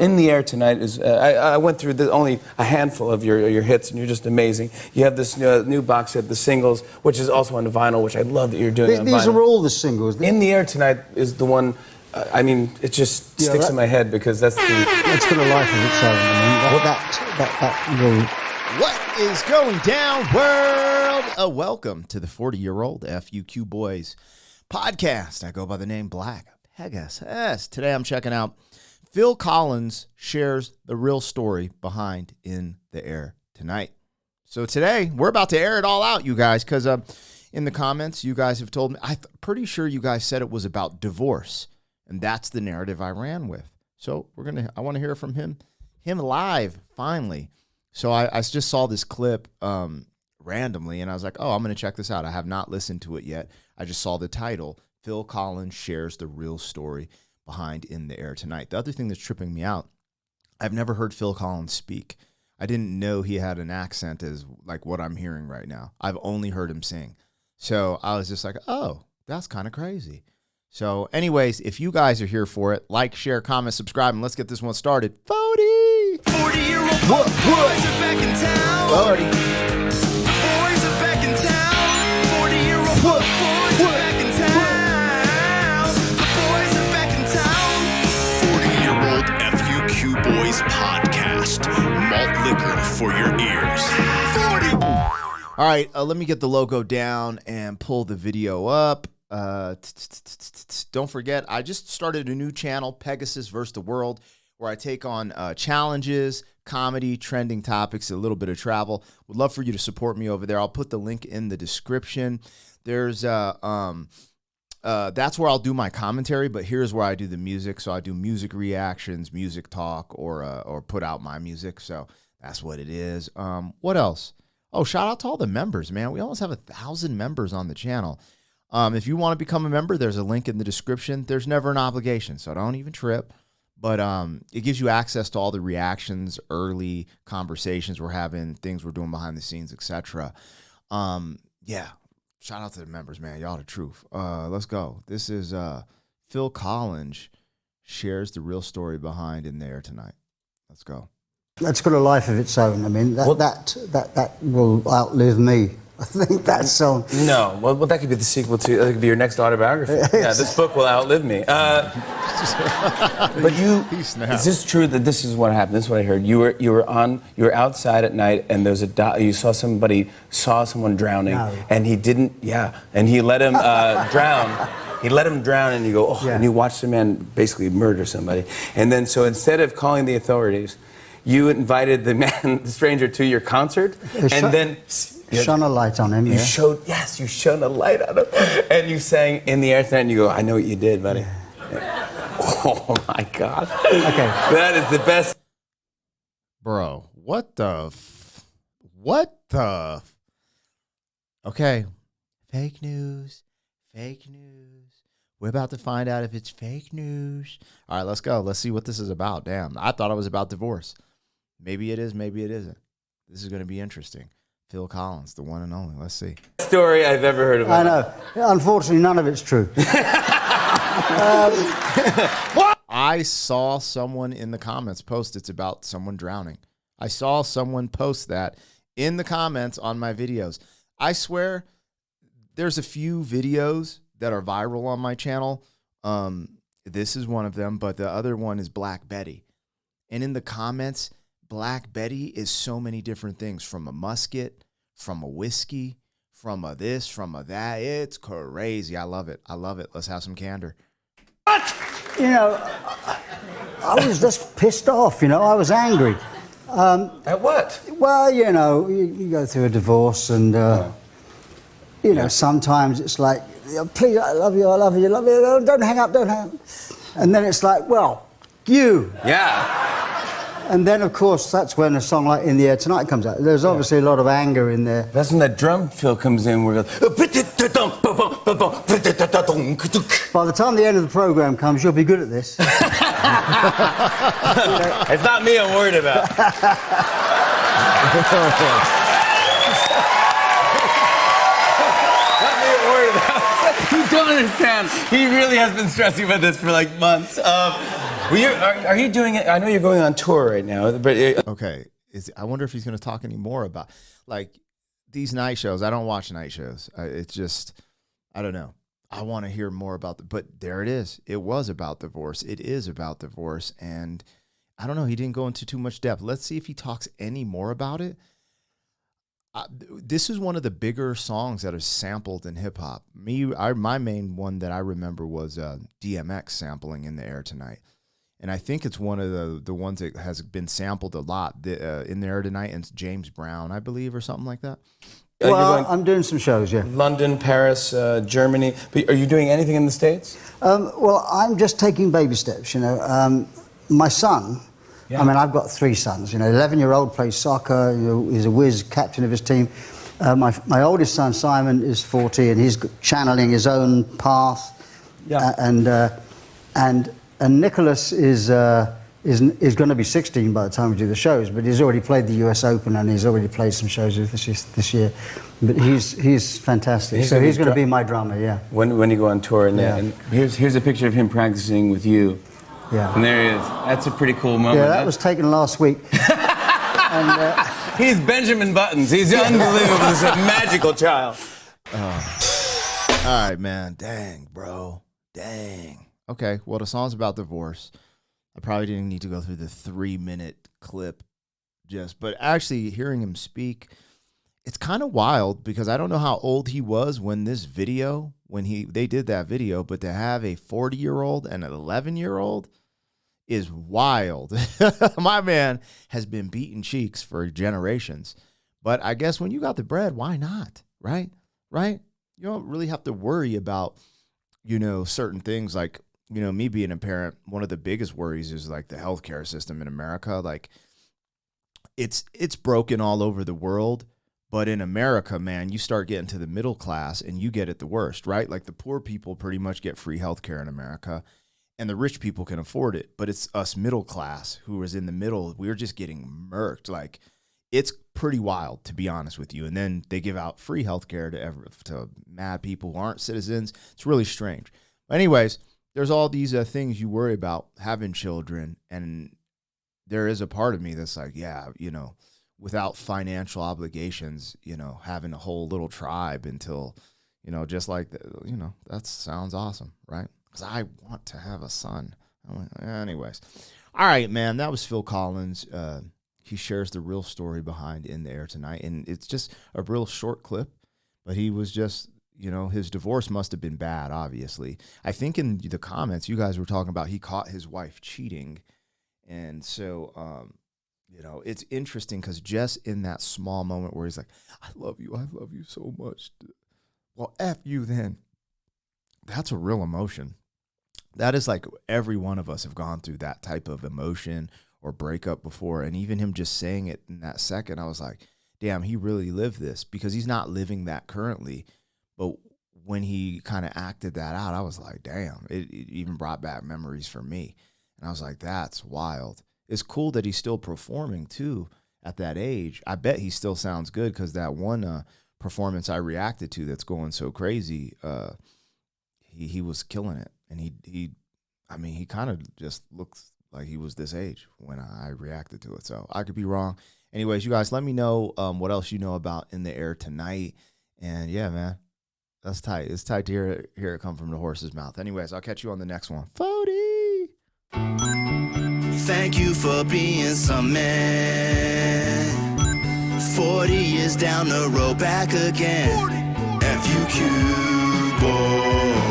In the Air Tonight is, I went through only a handful of your hits, and you're just amazing. You have this new box set, the singles, which is also on vinyl, which I love that you're doing on vinyl. These are all the singles. In the Air Tonight is the one, I mean, it just sticks in my head because that's the... It's got a life of its own. I mean, that What is going down, world? Welcome to the 40-year-old FUQ Boys podcast. I go by the name Black Pegasus. Today I'm checking out Phil Collins shares the real story behind In the Air Tonight. So today we're about to air it all out, you guys, because in the comments you guys have told me, I'm pretty sure you guys said it was about divorce, and that's the narrative I ran with. So I want to hear from him live finally. So I just saw this clip randomly, and I was like, oh, I'm going to check this out. I have not listened to it yet. I just saw the title, Phil Collins shares the real story behind In the Air Tonight. The other thing that's tripping me out, I've never heard Phil Collins speak. I didn't know he had an accent as like what I'm hearing right now. I've only heard him sing. So I was just like, oh, that's kind of crazy. So anyways, if you guys are here for it, like, share, comment, subscribe, and let's get this one started. 40-year-old boys are back in town. 40. The boys are back in town. 40-year-old boys are back in town. The boys are back in town. 40-year-old FUQ Boys podcast. Malt liquor for your ears. 40. All right, let me get the logo down and pull the video up. Don't forget, I just started a new channel, Pegasus vs. the World, where I take on challenges, comedy, trending topics, a little bit of travel. Would love for you to support me over there. I'll put the link in the description. There's that's where I'll do my commentary, but here's where I do the music. So I do music reactions, music talk, or put out my music. So that's what it is. What else? Oh, shout out to all the members, man. We almost have 1,000 members on the channel. If you want to become a member, there's a link in the description. There's never an obligation, so don't even trip. But it gives you access to all the reactions, early conversations we're having, things we're doing behind the scenes, etc. Yeah, shout out to the members, man. Y'all the truth. Let's go. This is Phil Collins shares the real story behind In the Air Tonight. Let's go. That's got a life of its own. I mean, that will outlive me. I think that song. No, well, that could be the sequel to, that could be your next autobiography. Yeah, this book will outlive me. But is this true that this is what happened? This is what I heard. You were outside at night, and there's you saw someone drowning, and he didn't. Yeah, and he let him drown. He let him drown, and you go, oh, and you watched the man basically murder somebody, and then so instead of calling the authorities, you invited the stranger to your concert, and then. Shone a light on him, you shone a light on him. And you sang In the Air Tonight, and you go, I know what you did, buddy. Yeah. Oh, my God. Okay. That is the best. Bro, what the? Okay. Fake news. We're about to find out if it's fake news. All right, let's go. Let's see what this is about. Damn, I thought it was about divorce. Maybe it is, maybe it isn't. This is going to be interesting. Phil Collins, the one and only. Let's see. Story I've ever heard of. I know. Unfortunately, none of it's true. What? I saw someone in the comments post it's about someone drowning. I saw someone post that in the comments on my videos. I swear there's a few videos that are viral on my channel. This is one of them, but the other one is Black Betty. And in the comments, Black Betty is so many different things, from a musket, from a whiskey, from a this, from a that. It's crazy. I love it. Let's have some candor. What? You know, I was just pissed off, I was angry. At what? Well, you go through a divorce and, sometimes it's like, please, I love you. Don't hang up. And then it's like, well, you. Yeah. And then, of course, that's when a song like In the Air Tonight comes out. There's obviously a lot of anger in there. That's when that drum fill comes in where it goes... By the time the end of the program comes, you'll be good at this. It's not me I'm worried about. You don't understand. He really has been stressing about this for like months. Well, are you doing it? I know you're going on tour right now, but Okay, I wonder if he's going to talk any more about like these night shows. I don't watch night shows. It's just I don't know. I want to hear more about but there it is. It was about divorce. It is about divorce, and I don't know. He didn't go into too much depth. Let's see if he talks any more about it. This is one of the bigger songs that are sampled in hip hop. My main one that I remember was DMX sampling "In the Air Tonight," and I think it's one of the ones that has been sampled a lot. "In the Air Tonight" and James Brown, I believe, or something like that. Well, I'm doing some shows, yeah. London, Paris, Germany. But are you doing anything in the States? Well, I'm just taking baby steps, you know. My son, Yeah. I mean, I've got 3 sons, you know. 11-year-old plays soccer, you know, he's a whiz, captain of his team. My oldest son, Simon, is 40, and he's channeling his own path. Yeah. And Nicholas is going to be 16 by the time we do the shows, but he's already played the US Open and he's already played some shows with us this year. But he's fantastic. He's going to be my drummer, yeah. When you go on tour, and here's a picture of him practicing with you. Yeah. And there he is. That's a pretty cool moment. Yeah, that was taken last week. And, he's Benjamin Buttons. He's unbelievable. He's a magical child. All right, man. Dang, bro. Dang. Okay, well, the song's about divorce. I probably didn't need to go through the 3-minute clip but actually hearing him speak, it's kind of wild because I don't know how old he was when they did that video, but to have a 40-year-old and an 11-year-old is wild. My man has been beating cheeks for generations, but I guess when you got the bread, why not? Right? You don't really have to worry about, you know, certain things like, you know, me being a parent, one of the biggest worries is like the healthcare system in America. Like it's broken all over the world, but in America, man, you start getting to the middle class and you get it the worst, right? Like the poor people pretty much get free healthcare in America and the rich people can afford it. But it's us middle class who is in the middle. We're just getting murked. Like it's pretty wild, to be honest with you. And then they give out free healthcare to mad people who aren't citizens. It's really strange. But anyways, there's all these things you worry about having children, and there is a part of me that's like, yeah, you know, without financial obligations, you know, having a whole little tribe until, you know, just like, you know, that sounds awesome, right? Because I want to have a son. Anyways. All right, man, that was Phil Collins. He shares the real story behind "In the Air Tonight," and it's just a real short clip, but he was just, you know, his divorce must have been bad, obviously. I think in the comments, you guys were talking about he caught his wife cheating. And so, you know, it's interesting because just in that small moment where he's like, I love you so much. Well, F you then. That's a real emotion. That is like every one of us have gone through that type of emotion or breakup before. And even him just saying it in that second, I was like, damn, he really lived this, because he's not living that currently. But when he kind of acted that out, I was like, damn, it even brought back memories for me. And I was like, that's wild. It's cool that he's still performing, too, at that age. I bet he still sounds good, because that one performance I reacted to that's going so crazy, he was killing it. And he kind of just looks like he was this age when I reacted to it. So I could be wrong. Anyways, you guys, let me know what else you know about "In the Air Tonight." And yeah, man. That's tight. It's tight to hear it come from the horse's mouth. Anyways, I'll catch you on the next one. 40. Thank you for being some man. 40 years down the road, back again. FUQ boy.